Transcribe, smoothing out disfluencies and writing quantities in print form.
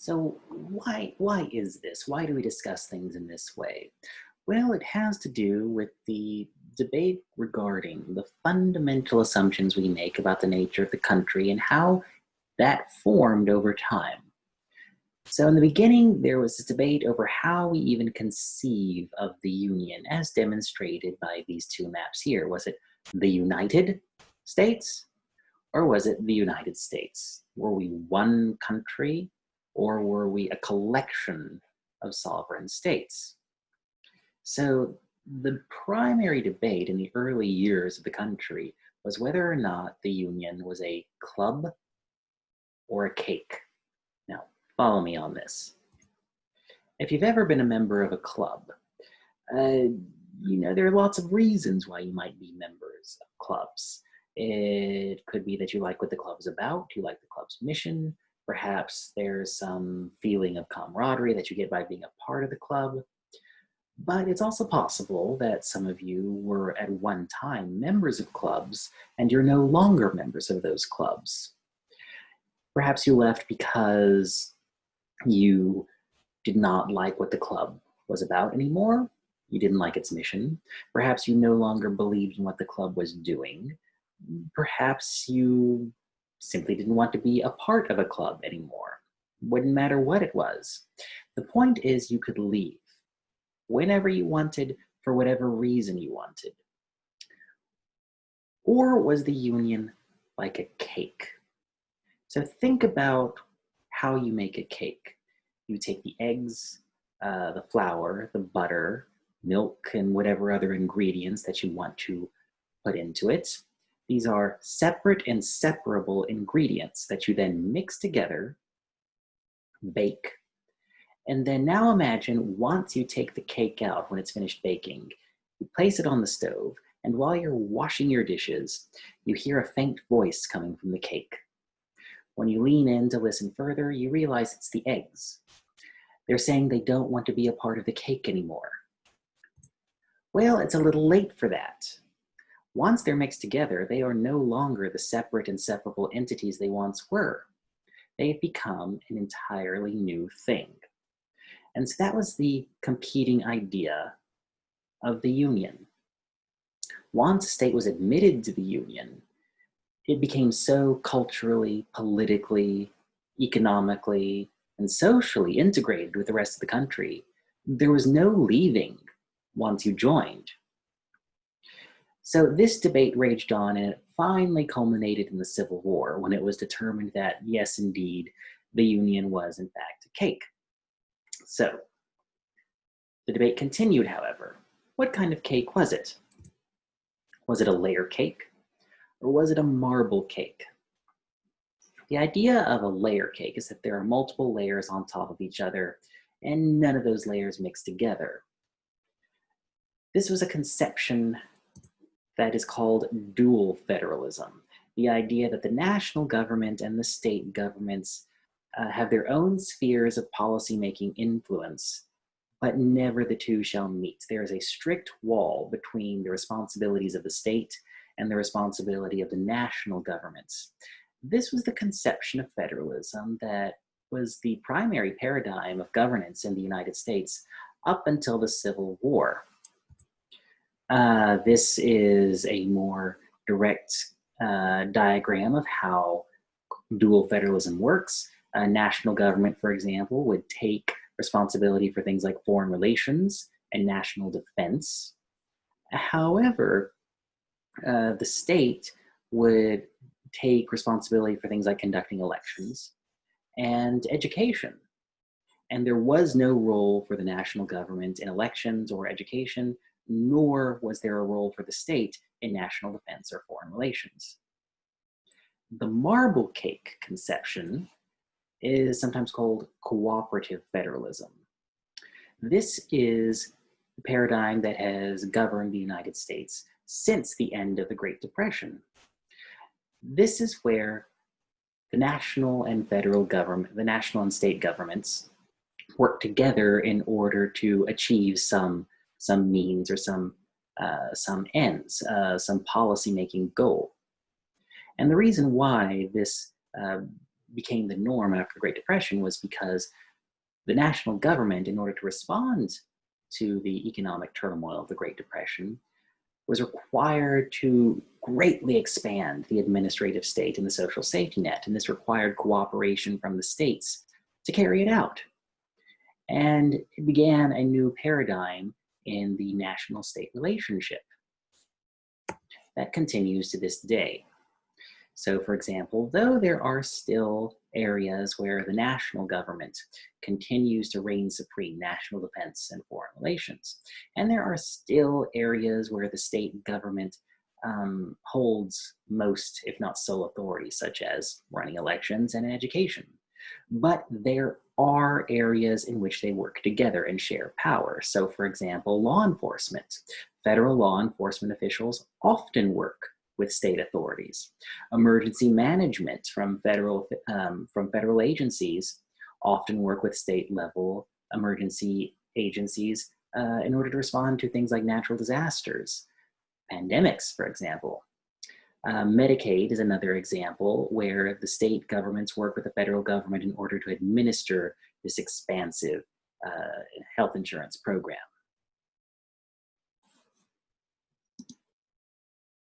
So why is this? Why do we discuss things in this way? Well, it has to do with the debate regarding the fundamental assumptions we make about the nature of the country and how that formed over time. So in the beginning, there was this debate over how we even conceive of the Union, as demonstrated by these two maps here. Was it the United States? Or was it the United States? Were we one country, or were we a collection of sovereign states? So the primary debate in the early years of the country was whether or not the Union was a club or a cake. Now, follow me on this. If you've ever been a member of a club, uh, there are lots of reasons why you might be members of clubs. It could be that you like what the club is about, you like the club's mission, perhaps there's some feeling of camaraderie that you get by being a part of the club. But it's also possible that some of you were at one time members of clubs and you're no longer members of those clubs. Perhaps you left because you did not like what the club was about anymore. You didn't like its mission. Perhaps you no longer believed in what the club was doing. Perhaps you simply didn't want to be a part of a club anymore. Wouldn't matter what it was. The point is you could leave whenever you wanted, for whatever reason you wanted. Or was the Union like a cake? So think about how you make a cake. You take the eggs, the flour, the butter, milk, and whatever other ingredients that you want to put into it. These are separate and separable ingredients that you then mix together, bake, and then now imagine once you take the cake out when it's finished baking, you place it on the stove, and while you're washing your dishes, you hear a faint voice coming from the cake. When you lean in to listen further, you realize it's the eggs. They're saying they don't want to be a part of the cake anymore. Well, it's a little late for that. Once they're mixed together, they are no longer the separate and separable entities they once were. They've become an entirely new thing. And so that was the competing idea of the Union. Once a state was admitted to the Union, it became so culturally, politically, economically, and socially integrated with the rest of the country, there was no leaving once you joined. So this debate raged on, and it finally culminated in the Civil War when it was determined that, yes, indeed, the Union was in fact a cake. So the debate continued, however. What kind of cake was it? Was it a layer cake, or was it a marble cake? The idea of a layer cake is that there are multiple layers on top of each other, and none of those layers mix together. This was a conception that is called dual federalism, the idea that the national government and the state governments have their own spheres of policymaking influence, but never the two shall meet. There is a strict wall between the responsibilities of the state and the responsibility of the national governments. This was the conception of federalism that was the primary paradigm of governance in the United States up until the Civil War. This is a more direct diagram of how dual federalism works. A national government, for example, would take responsibility for things like foreign relations and national defense. However, the state would take responsibility for things like conducting elections and education. And there was no role for the national government in elections or education, nor was there a role for the state in national defense or foreign relations. The marble cake conception is sometimes called cooperative federalism. This is the paradigm that has governed the United States since the end of the Great Depression. This is where the national and federal government, the national and state governments, work together in order to achieve some means or some ends, some policy-making goal. And the reason why this became the norm after the Great Depression was because the national government, in order to respond to the economic turmoil of the Great Depression, was required to greatly expand the administrative state and the social safety net, and this required cooperation from the states to carry it out. And it began a new paradigm in the national-state relationship that continues to this day. So, for example, though there are still areas where the national government continues to reign supreme, national defense and foreign relations, and there are still areas where the state government holds most, if not sole authority, such as running elections and education. But there are areas in which they work together and share power. So, for example, law enforcement. Federal law enforcement officials often work with state authorities. Emergency management from federal agencies often work with state-level emergency agencies in order to respond to things like natural disasters, pandemics, for example. Medicaid is another example where the state governments work with the federal government in order to administer this expansive health insurance program.